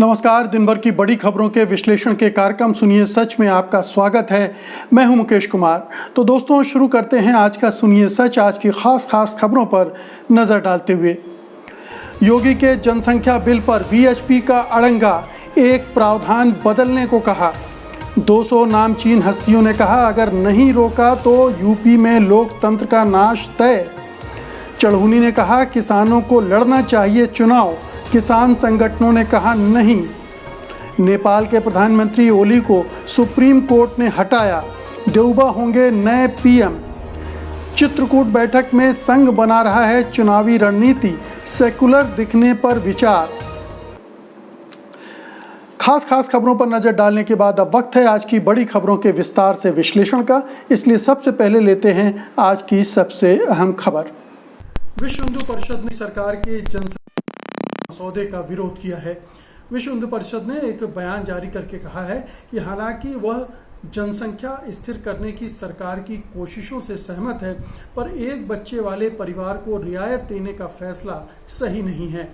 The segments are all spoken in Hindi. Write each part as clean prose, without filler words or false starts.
नमस्कार। दिन भर की बड़ी खबरों के विश्लेषण के कार्यक्रम सुनिए सच में आपका स्वागत है। मैं हूं मुकेश कुमार। तो दोस्तों, शुरू करते हैं आज का सुनिए सच। आज की खास खबरों पर नजर डालते हुए योगी के जनसंख्या बिल पर वीएचपी का अड़ंगा, एक प्रावधान बदलने को कहा। 200 नामचीन हस्तियों ने कहा अगर नहीं रोका तो यूपी में लोकतंत्र का नाश तय। चढ़ूनी ने कहा किसानों को लड़ना चाहिए चुनाव, किसान संगठनों ने कहा नहीं। नेपाल के प्रधानमंत्री ओली को सुप्रीम कोर्ट ने हटाया, देउबा होंगे नए पीएम। चित्रकूट बैठक में संघ बना रहा है चुनावी रणनीति, सेकुलर दिखने पर विचार। खास खबरों पर नजर डालने के बाद अब वक्त है आज की बड़ी खबरों के विस्तार से विश्लेषण का। इसलिए सबसे पहले लेते हैं आज की सबसे अहम खबर। विश्व हिंदू परिषद ने सरकार के जनसंख्या मसौदे का विरोध किया है। विश्व हिंदू परिषद ने एक बयान जारी करके कहा है कि हालांकि वह जनसंख्या स्थिर करने की सरकार की कोशिशों से सहमत है, पर एक बच्चे वाले परिवार को रियायत देने का फैसला सही नहीं है।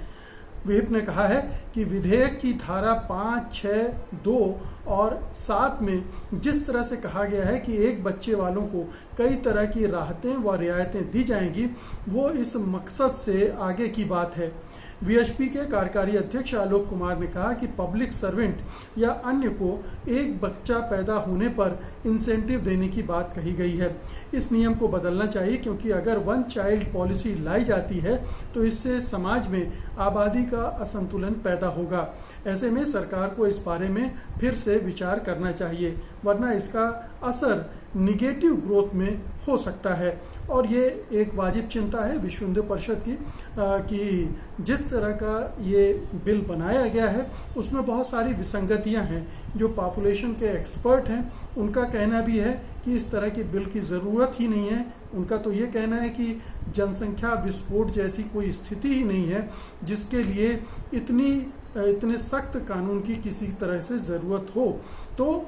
विहिप ने कहा है कि विधेयक की धारा 5, 6, 2 और 7 में जिस तरह से कहा गया है कि एक बच्चे वालों को कई तरह की राहतें व रियायतें दी जाएंगी, वो इस मकसद से आगे की बात है। वीएचपी के कार्यकारी अध्यक्ष आलोक कुमार ने कहा कि पब्लिक सर्वेंट या अन्य को एक बच्चा पैदा होने पर इंसेंटिव देने की बात कही गई है। इस नियम को बदलना चाहिए, क्योंकि अगर वन चाइल्ड पॉलिसी लाई जाती है तो इससे समाज में आबादी का असंतुलन पैदा होगा। ऐसे में सरकार को इस बारे में फिर से विचार करना चाहिए, वरना इसका असर निगेटिव ग्रोथ में हो सकता है। और ये एक वाजिब चिंता है विश्व हिंदू परिषद की कि जिस तरह का ये बिल बनाया गया है उसमें बहुत सारी विसंगतियां हैं। जो पॉपुलेशन के एक्सपर्ट हैं उनका कहना भी है कि इस तरह के बिल की ज़रूरत ही नहीं है। उनका तो ये कहना है कि जनसंख्या विस्फोट जैसी कोई स्थिति ही नहीं है जिसके लिए इतने सख्त कानून की किसी तरह से ज़रूरत हो। तो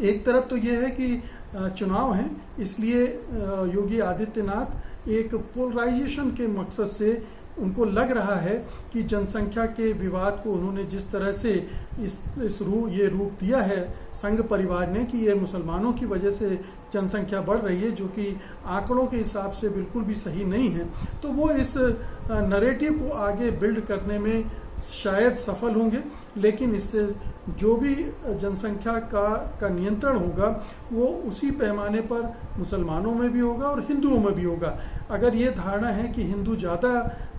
एक तरफ तो ये है कि चुनाव हैं, इसलिए योगी आदित्यनाथ एक पोलराइजेशन के मकसद से उनको लग रहा है कि जनसंख्या के विवाद को उन्होंने जिस तरह से ये रूप दिया है संघ परिवार ने कि ये मुसलमानों की वजह से जनसंख्या बढ़ रही है, जो कि आंकड़ों के हिसाब से बिल्कुल भी सही नहीं है, तो वो इस नरेटिव को आगे बिल्ड करने में शायद सफल होंगे। लेकिन इससे जो भी जनसंख्या का नियंत्रण होगा वो उसी पैमाने पर मुसलमानों में भी होगा और हिंदुओं में भी होगा। अगर ये धारणा है कि हिंदू ज़्यादा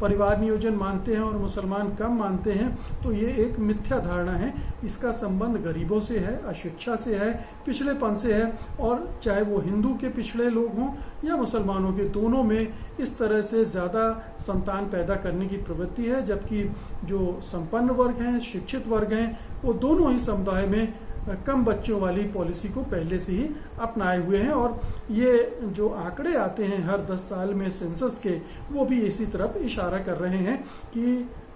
परिवार नियोजन मानते हैं और मुसलमान कम मानते हैं तो ये एक मिथ्या धारणा है। इसका संबंध गरीबों से है, अशिक्षा से है, पिछड़ेपन से है, और चाहे वो हिंदू के पिछड़े लोग हों या मुसलमानों के, दोनों में इस तरह से ज़्यादा संतान पैदा करने की प्रवृत्ति है। जबकि जो संपन्न वर्ग हैं, शिक्षित वर्ग हैं, वो दोनों ही समुदाय में कम बच्चों वाली पॉलिसी को पहले से ही अपनाए हुए हैं। और ये जो आंकड़े आते हैं हर 10 साल में सेंसस के, वो भी इसी तरफ इशारा कर रहे हैं कि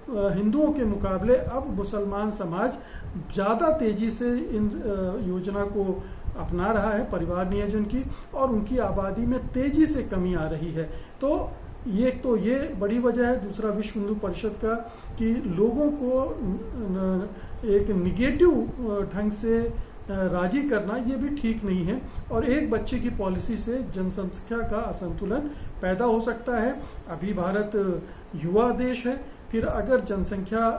हिंदुओं के मुकाबले अब मुसलमान समाज ज़्यादा तेजी से इन योजना को अपना रहा है परिवार नियोजन की, और उनकी आबादी में तेजी से कमी आ रही है। तो ये बड़ी वजह है। दूसरा विश्व हिंदू परिषद का कि लोगों को एक निगेटिव ढंग से राजी करना ये भी ठीक नहीं है, और एक बच्चे की पॉलिसी से जनसंख्या का असंतुलन पैदा हो सकता है। अभी भारत युवा देश है, फिर अगर जनसंख्या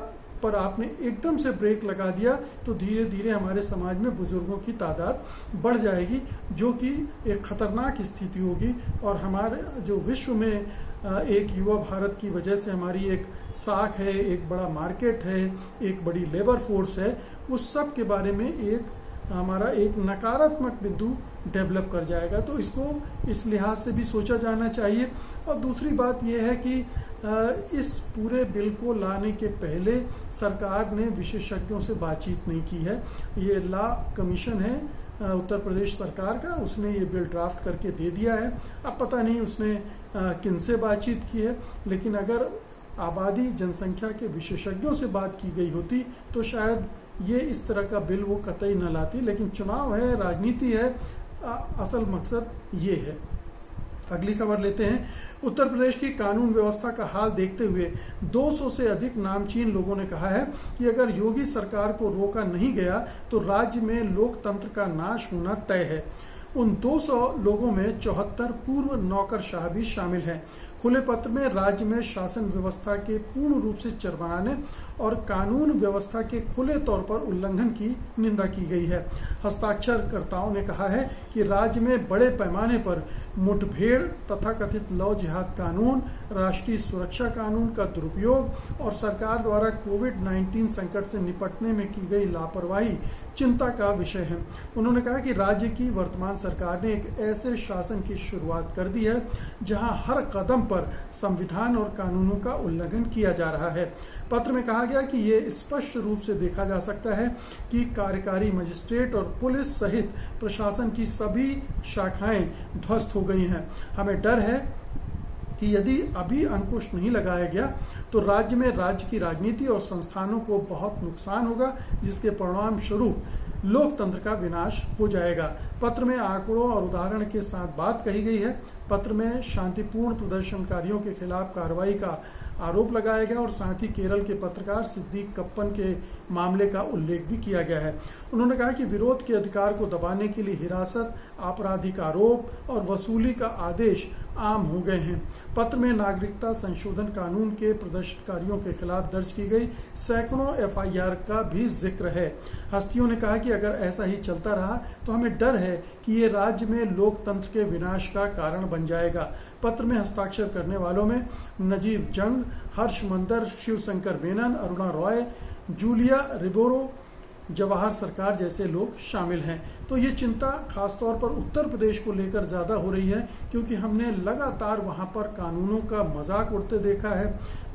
पर आपने एकदम से ब्रेक लगा दिया तो धीरे धीरे हमारे समाज में बुजुर्गों की तादाद बढ़ जाएगी, जो कि एक खतरनाक स्थिति होगी। और हमारे जो विश्व में एक युवा भारत की वजह से हमारी एक साख है, एक बड़ा मार्केट है, एक बड़ी लेबर फोर्स है, उस सब के बारे में हमारा एक नकारात्मक बिंदु डेवलप कर जाएगा। तो इसको इस लिहाज से भी सोचा जाना चाहिए। और दूसरी बात यह है कि इस पूरे बिल को लाने के पहले सरकार ने विशेषज्ञों से बातचीत नहीं की है। ये लॉ कमीशन है उत्तर प्रदेश सरकार का, उसने ये बिल ड्राफ्ट करके दे दिया है। अब पता नहीं उसने किनसे बातचीत की है, लेकिन अगर आबादी जनसंख्या के विशेषज्ञों से बात की गई होती तो शायद ये इस तरह का बिल वो कतई न लाती। लेकिन चुनाव है, राजनीति है, असल मकसद ये है। अगली खबर लेते हैं। उत्तर प्रदेश की कानून व्यवस्था का हाल देखते हुए 200 से अधिक नामचीन लोगों ने कहा है कि अगर योगी सरकार को रोका नहीं गया तो राज्य में लोकतंत्र का नाश होना तय है। उन 200 लोगों में 74 पूर्व नौकरशाह भी शामिल हैं। खुले पत्र में राज्य में शासन व्यवस्था के पूर्ण रूप से चरमराने और कानून व्यवस्था के खुले तौर पर उल्लंघन की निंदा की गई है। हस्ताक्षरकर्ताओं ने कहा है कि राज्य में बड़े पैमाने पर मुठभेड़, तथाकथित लव जिहाद कानून, राष्ट्रीय सुरक्षा कानून का दुरुपयोग और सरकार द्वारा कोविड-19 संकट से निपटने में की गई लापरवाही चिंता का विषय है। उन्होंने कहा कि राज्य की वर्तमान सरकार ने एक ऐसे शासन की शुरुआत कर दी है जहां हर कदम पर संविधान और कानूनों का उल्लंघन किया जा रहा है। पत्र में कहा गया कि ये स्पष्ट रूप से देखा जा सकता है कि कार्यकारी मजिस्ट्रेट और पुलिस सहित प्रशासन की सभी शाखाएं ध्वस्त हो गई हैं। हमें डर है कि यदि अभी अंकुश नहीं लगाया गया तो राज्य में राज्य की राजनीति और संस्थानों को बहुत नुकसान होगा, जिसके परिणाम स्वरूप लोकतंत्र का विनाश हो जाएगा। पत्र में आंकड़ों और उदाहरण के साथ बात कही गई है। पत्र में शांतिपूर्ण प्रदर्शनकारियों के खिलाफ कार्रवाई का आरोप लगाया गया और साथ ही केरल के पत्रकार सिद्दीक कप्पन के मामले का उल्लेख भी किया गया है। उन्होंने कहा कि विरोध के अधिकार को दबाने के लिए हिरासत, आपराधिक आरोप और वसूली का आदेश आम हो गए हैं। पत्र में नागरिकता संशोधन कानून के प्रदर्शनकारियों के खिलाफ दर्ज की गई सैकड़ों एफआईआर का भी जिक्र है। हस्तियों ने कहा कि अगर ऐसा ही चलता रहा तो हमें डर है कि ये राज्य में लोकतंत्र के विनाश का कारण बन जाएगा। पत्र में हस्ताक्षर करने वालों में नजीब जंग, हर्ष मंदर, शिवशंकर मेनन, अरुणा रॉय, जूलिया रिबोरो, जवाहर सरकार जैसे लोग शामिल हैं। तो ये चिंता खासतौर पर उत्तर प्रदेश को लेकर ज़्यादा हो रही है, क्योंकि हमने लगातार वहाँ पर कानूनों का मजाक उड़ते देखा है,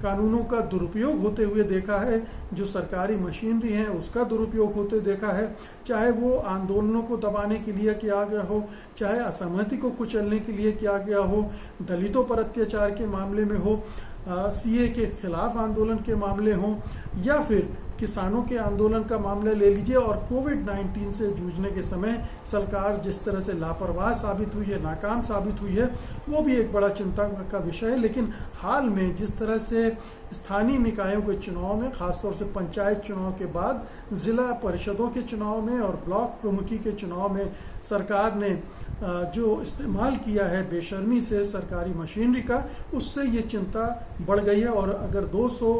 कानूनों का दुरुपयोग होते हुए देखा है, जो सरकारी मशीनरी है उसका दुरुपयोग होते देखा है। चाहे वो आंदोलनों को दबाने के लिए किया गया हो, चाहे असहमति को कुचलने के लिए किया गया हो, दलितों पर अत्याचार के मामले में हो, सीए के खिलाफ आंदोलन के मामले हों, या फिर किसानों के आंदोलन का मामला ले लीजिए। और कोविड-19 से जूझने के समय सरकार जिस तरह से लापरवाह साबित हुई है, नाकाम साबित हुई है, वो भी एक बड़ा चिंता का विषय है। लेकिन हाल में जिस तरह से स्थानीय निकायों के चुनाव में, खासतौर से पंचायत चुनाव के बाद जिला परिषदों के चुनाव में और ब्लॉक प्रमुखी के चुनाव में सरकार ने जो इस्तेमाल किया है बेशर्मी से सरकारी मशीनरी का, उससे ये चिंता बढ़ गई है। और अगर 200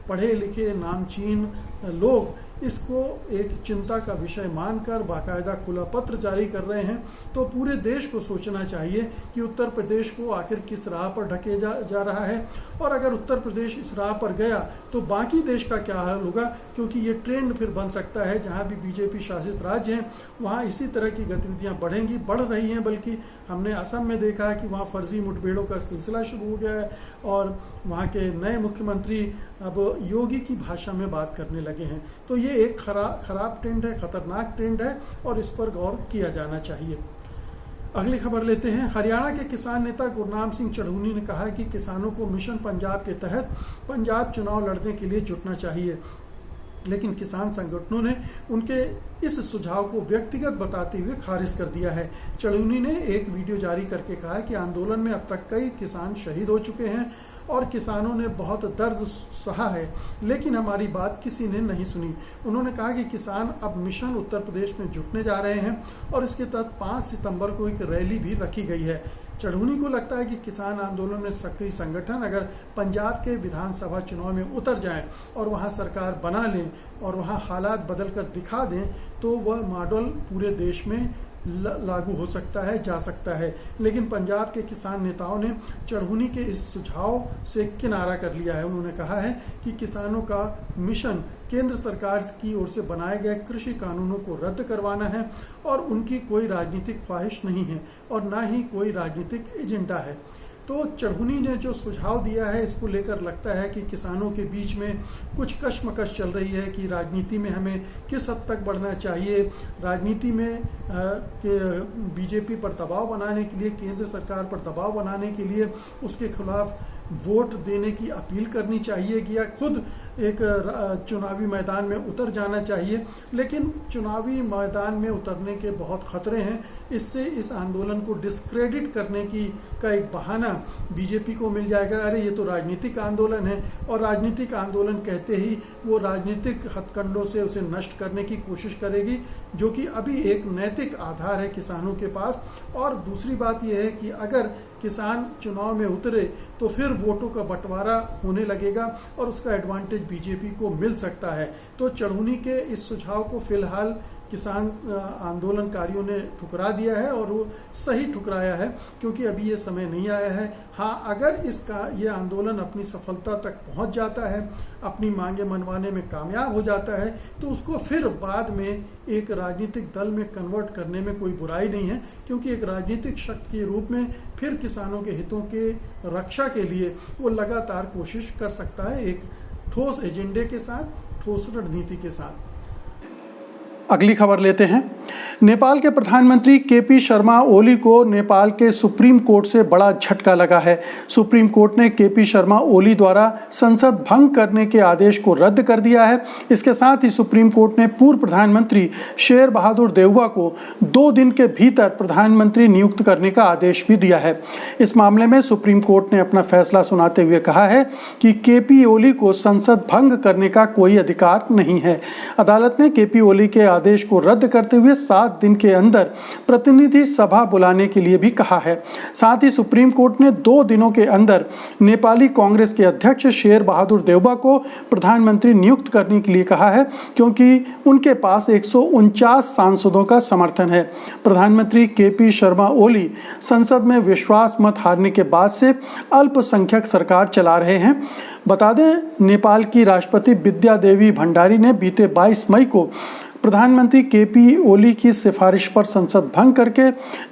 पढ़े लिखे नामचीन लोग इसको एक चिंता का विषय मानकर बाकायदा खुला पत्र जारी कर रहे हैं, तो पूरे देश को सोचना चाहिए कि उत्तर प्रदेश को आखिर किस राह पर ढके जा रहा है। और अगर उत्तर प्रदेश इस राह पर गया तो बाकी देश का क्या हाल होगा, क्योंकि ये ट्रेंड फिर बन सकता है। जहां भी बीजेपी शासित राज्य हैं वहां इसी तरह की गतिविधियां बढ़ेंगी, बढ़ रही हैं। बल्कि हमने असम में देखा है कि वहाँ फर्जी मुठभेड़ों का सिलसिला शुरू हो गया है और वहाँ के नए मुख्यमंत्री अब योगी की भाषा में बात करने लगे हैं। तो ये एक खराब ट्रेंड है, खतरनाक ट्रेंड है और इस पर गौर किया जाना चाहिए। अगली खबर लेते हैं। हरियाणा के किसान नेता गुरनाम सिंह चढ़ूनी ने कहा कि किसानों को मिशन पंजाब के तहत पंजाब चुनाव लड़ने के लिए जुटना चाहिए, लेकिन किसान संगठनों ने उनके इस सुझाव को व्यक्तिगत बताते हुए खारिज कर दिया है। चढ़ूनी ने एक वीडियो जारी करके कहा कि आंदोलन में अब तक कई किसान शहीद हो चुके हैं और किसानों ने बहुत दर्द सहा है, लेकिन हमारी बात किसी ने नहीं सुनी। उन्होंने कहा कि किसान अब मिशन उत्तर प्रदेश में जुटने जा रहे हैं और इसके तहत 5 सितंबर को एक रैली भी रखी गई है। चढ़ूनी को लगता है कि किसान आंदोलन में सक्रिय संगठन अगर पंजाब के विधानसभा चुनाव में उतर जाएं और वहां सरकार बना लें और वहां हालात बदल कर दिखा दें, तो वह मॉडल पूरे देश में लागू हो सकता है, जा सकता है। लेकिन पंजाब के किसान नेताओं ने चढ़ूनी के इस सुझाव से किनारा कर लिया है। उन्होंने कहा है कि किसानों का मिशन केंद्र सरकार की ओर से बनाए गए कृषि कानूनों को रद्द करवाना है और उनकी कोई राजनीतिक ख्वाहिश नहीं है और ना ही कोई राजनीतिक एजेंडा है। तो चढ़ूनी ने जो सुझाव दिया है, इसको लेकर लगता है कि किसानों के बीच में कुछ कशमकश चल रही है कि राजनीति में हमें किस हद तक बढ़ना चाहिए, राजनीति में बीजेपी पर दबाव बनाने के लिए, केंद्र सरकार पर दबाव बनाने के लिए उसके खिलाफ वोट देने की अपील करनी चाहिए कि या खुद एक चुनावी मैदान में उतर जाना चाहिए, लेकिन चुनावी मैदान में उतरने के बहुत खतरे हैं। इससे इस आंदोलन को डिस्क्रेडिट करने का एक बहाना बीजेपी को मिल जाएगा। अरे ये तो राजनीतिक आंदोलन है, और राजनीतिक आंदोलन कहते ही वो राजनीतिक हथकंडों से उसे नष्ट करने की कोशिश करेगी, जो कि अभी एक नैतिक आधार है किसानों के पास। और दूसरी बात यह है कि अगर किसान चुनाव में उतरे तो फिर वोटों का बंटवारा होने लगेगा और उसका एडवांटेज बीजेपी को मिल सकता है। तो चढ़ूनी के इस सुझाव को फिलहाल किसान आंदोलनकारियों ने ठुकरा दिया है, और वो सही ठुकराया है, क्योंकि अभी ये समय नहीं आया है। हाँ, अगर ये आंदोलन अपनी सफलता तक पहुंच जाता है, अपनी मांगे मनवाने में कामयाब हो जाता है, तो उसको फिर बाद में एक राजनीतिक दल में कन्वर्ट करने में कोई बुराई नहीं है, क्योंकि एक राजनीतिक शक्ति के रूप में फिर किसानों के हितों के रक्षा के लिए वो लगातार कोशिश कर सकता है, एक ठोस एजेंडे के साथ, ठोस रणनीति के साथ। अगली खबर लेते हैं। नेपाल के प्रधानमंत्री केपी शर्मा ओली को नेपाल के सुप्रीम कोर्ट से बड़ा झटका लगा है। सुप्रीम कोर्ट ने केपी शर्मा ओली द्वारा संसद भंग करने के आदेश को रद्द कर दिया है। इसके साथ ही सुप्रीम कोर्ट ने पूर्व प्रधानमंत्री शेर बहादुर देउबा को 2 दिन के भीतर प्रधानमंत्री नियुक्त करने का आदेश भी दिया है। इस मामले में सुप्रीम कोर्ट ने अपना फैसला सुनाते हुए कहा है कि केपी ओली को संसद भंग करने का कोई अधिकार नहीं है। अदालत ने केपी ओली के आदेश को रद्द करते हुए 7 दिन के अंदर प्रतिनिधि सभा बुलाने के लिए भी कहा है। साथ ही सुप्रीम कोर्ट ने 2 दिनों के अंदर नेपाली कांग्रेस के अध्यक्ष शेर बहादुर देउबा को प्रधानमंत्री नियुक्त करने के लिए कहा है, क्योंकि उनके पास 149 सांसदों का समर्थन है। प्रधानमंत्री केपी शर्मा ओली संसद में विश्वास मत हारने के बाद से अल्पसंख्यक सरकार चला रहे हैं। बता दें, नेपाल की राष्ट्रपति विद्या देवी भंडारी ने बीते 22 मई को प्रधानमंत्री केपी ओली की सिफारिश पर संसद भंग करके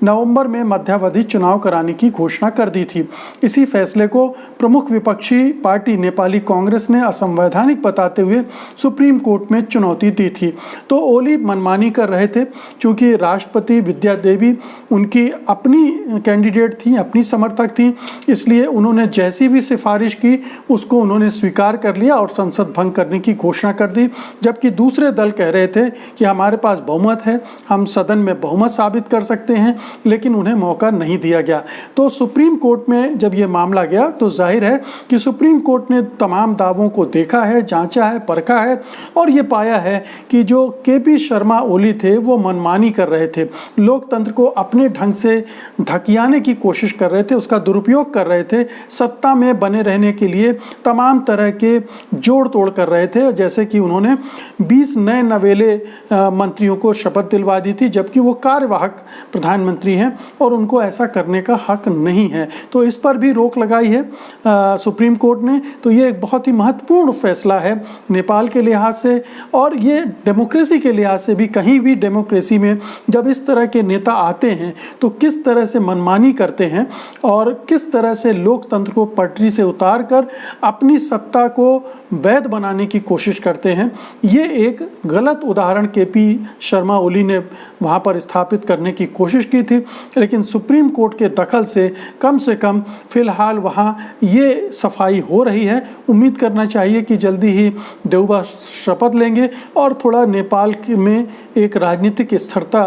नवंबर में मध्यावधि चुनाव कराने की घोषणा कर दी थी। इसी फैसले को प्रमुख विपक्षी पार्टी नेपाली कांग्रेस ने असंवैधानिक बताते हुए सुप्रीम कोर्ट में चुनौती दी थी। तो ओली मनमानी कर रहे थे, क्योंकि राष्ट्रपति विद्या देवी उनकी अपनी कैंडिडेट थी, अपनी समर्थक थी, इसलिए उन्होंने जैसी भी सिफारिश की उसको उन्होंने स्वीकार कर लिया और संसद भंग करने की घोषणा कर दी। जबकि दूसरे दल कह रहे थे कि हमारे पास बहुमत है, हम सदन में बहुमत साबित कर सकते हैं, लेकिन उन्हें मौका नहीं दिया गया। तो सुप्रीम कोर्ट में जब ये मामला गया तो जाहिर है कि सुप्रीम कोर्ट ने तमाम दावों को देखा है, जांचा है, परखा है, और ये पाया है कि जो केपी शर्मा ओली थे वो मनमानी कर रहे थे, लोकतंत्र को अपने ढंग से ढकियाने की कोशिश कर रहे थे, उसका दुरुपयोग कर रहे थे, सत्ता में बने रहने के लिए तमाम तरह के जोड़ तोड़ कर रहे थे। जैसे कि उन्होंने 20 नए नवेले मंत्रियों को शपथ दिलवा दी थी, जबकि वो कार्यवाहक प्रधानमंत्री हैं और उनको ऐसा करने का हक नहीं है। तो इस पर भी रोक लगाई है सुप्रीम कोर्ट ने। तो ये एक बहुत ही महत्वपूर्ण फैसला है नेपाल के लिहाज से, और ये डेमोक्रेसी के लिहाज से भी। कहीं भी डेमोक्रेसी में जब इस तरह के नेता आते हैं तो किस तरह से मनमानी करते हैं और किस तरह से लोकतंत्र को पटरी से उतार कर अपनी सत्ता को वैध बनाने की कोशिश करते हैं, ये एक गलत उदाहरण केपी शर्मा ओली ने वहाँ पर स्थापित करने की कोशिश की थी। लेकिन सुप्रीम कोर्ट के दखल से कम फिलहाल वहाँ ये सफाई हो रही है। उम्मीद करना चाहिए कि जल्दी ही देउबा शपथ लेंगे और थोड़ा नेपाल में एक राजनीतिक स्थिरता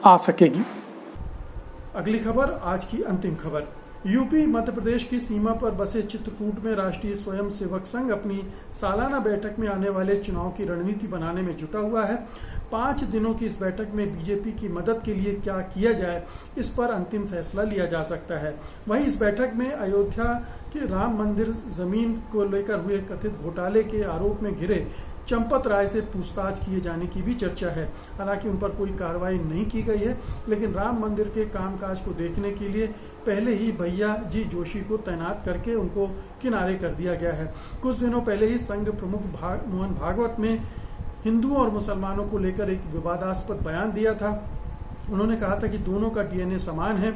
आ सकेगी। अगली खबर, आज की अंतिम खबर। यूपी मध्य प्रदेश की सीमा पर बसे चित्रकूट में राष्ट्रीय स्वयंसेवक संघ अपनी सालाना बैठक में आने वाले चुनाव की रणनीति बनाने में जुटा हुआ है। 5 दिनों की इस बैठक में बीजेपी की मदद के लिए क्या किया जाए, इस पर अंतिम फैसला लिया जा सकता है। वहीं इस बैठक में अयोध्या के राम मंदिर जमीन को लेकर हुए कथित घोटाले के आरोप में घिरे चंपत राय से पूछताछ किए जाने की भी चर्चा है। हालांकि उन पर कोई कार्रवाई नहीं की गई है, लेकिन राम मंदिर के कामकाज को देखने के लिए पहले ही भैया जी जोशी को तैनात करके उनको किनारे कर दिया गया है। कुछ दिनों पहले ही संघ प्रमुख मोहन भागवत में हिंदुओं और मुसलमानों को लेकर एक विवादास्पद बयान दिया था। उन्होंने कहा था कि दोनों का डीएनए समान है।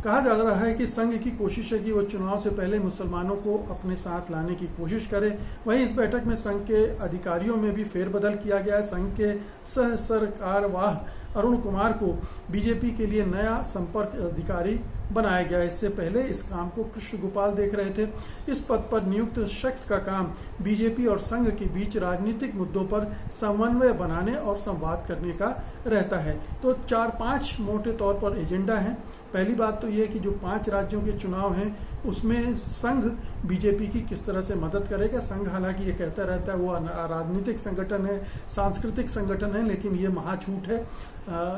कहा जा रहा है कि संघ की कोशिश है कि वो चुनाव से पहले मुसलमानों को अपने साथ लाने की कोशिश करे। वहीं इस बैठक में संघ के अधिकारियों में भी फेरबदल किया गया है। संघ के सह सरकारवाह अरुण कुमार को बीजेपी के लिए नया संपर्क अधिकारी बनाया गया। इससे पहले इस काम को कृष्ण गोपाल देख रहे थे। इस पद पर नियुक्त शख्स का काम बीजेपी और संघ के बीच राजनीतिक मुद्दों पर समन्वय बनाने और संवाद करने का रहता है। तो 4-5 मोटे तौर पर एजेंडा हैं। पहली बात तो ये कि जो 5 राज्यों के चुनाव हैं उसमें संघ बीजेपी की किस तरह से मदद करेगा। संघ हालांकि ये कहता रहता है वो राजनीतिक संगठन है, सांस्कृतिक संगठन है, लेकिन ये महाझूठ है,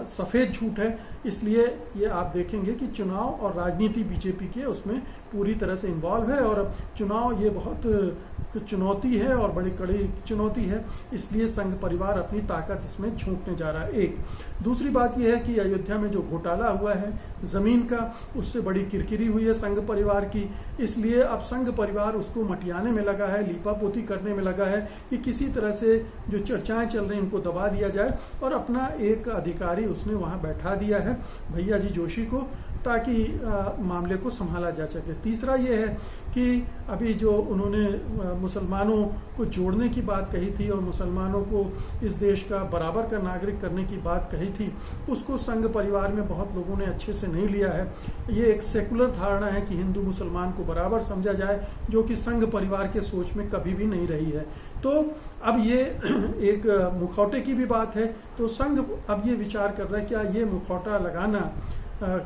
सफ़ेद झूठ है। इसलिए ये आप देखेंगे कि चुनाव और राजनीति बीजेपी के उसमें पूरी तरह से इन्वॉल्व है और चुनाव ये बहुत चुनौती है और बड़ी कड़ी चुनौती है। इसलिए संघ परिवार अपनी ताकत इसमें झोंकने जा रहा है। एक दूसरी बात यह है कि अयोध्या में जो घोटाला हुआ है जमीन का, उससे बड़ी किरकिरी हुई है संघ परिवार की। इसलिए अब संघ परिवार उसको मटियाने में लगा है, लीपापोती करने में लगा है कि किसी तरह से जो चर्चाएं चल रही हैं उनको दबा दिया जाए और अपना एक अधिकारी उसने वहां बैठा दिया है भैया जी जोशी को, ताकि मामले को संभाला जा सके। तीसरा ये है कि अभी जो उन्होंने मुसलमानों को जोड़ने की बात कही थी और मुसलमानों को इस देश का बराबर का नागरिक करने की बात कही थी, उसको संघ परिवार में बहुत लोगों ने अच्छे से नहीं लिया है। ये एक सेकुलर धारणा है कि हिंदू मुसलमान को बराबर समझा जाए, जो कि संघ परिवार के सोच में कभी भी नहीं रही है। तो अब ये एक मुखौटे की भी बात है, तो संघ अब ये विचार कर रहा है क्या ये मुखौटा लगाना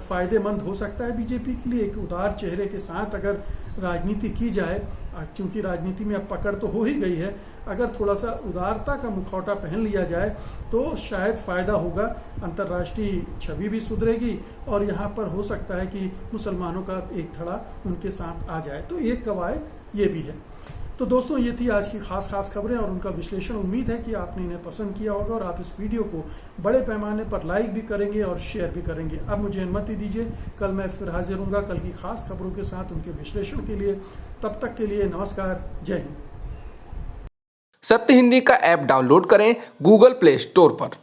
फायदेमंद हो सकता है बीजेपी के लिए। एक उदार चेहरे के साथ अगर राजनीति की जाए, क्योंकि राजनीति में अब पकड़ तो हो ही गई है, अगर थोड़ा सा उदारता का मुखौटा पहन लिया जाए तो शायद फायदा होगा, अंतर्राष्ट्रीय छवि भी सुधरेगी और यहाँ पर हो सकता है कि मुसलमानों का एक धड़ा उनके साथ आ जाए। तो एक कवायद ये भी है। तो दोस्तों ये थी आज की खास खबरें और उनका विश्लेषण। उम्मीद है कि आपने इन्हें पसंद किया होगा और आप इस वीडियो को बड़े पैमाने पर लाइक भी करेंगे और शेयर भी करेंगे। अब मुझे अनुमति दीजिए, कल मैं फिर हाजिर होऊंगा कल की खास खबरों के साथ उनके विश्लेषण के लिए। तब तक के लिए नमस्कार, जय हिंद। सत्य हिंदी का ऐप डाउनलोड करें गूगल प्ले स्टोर पर।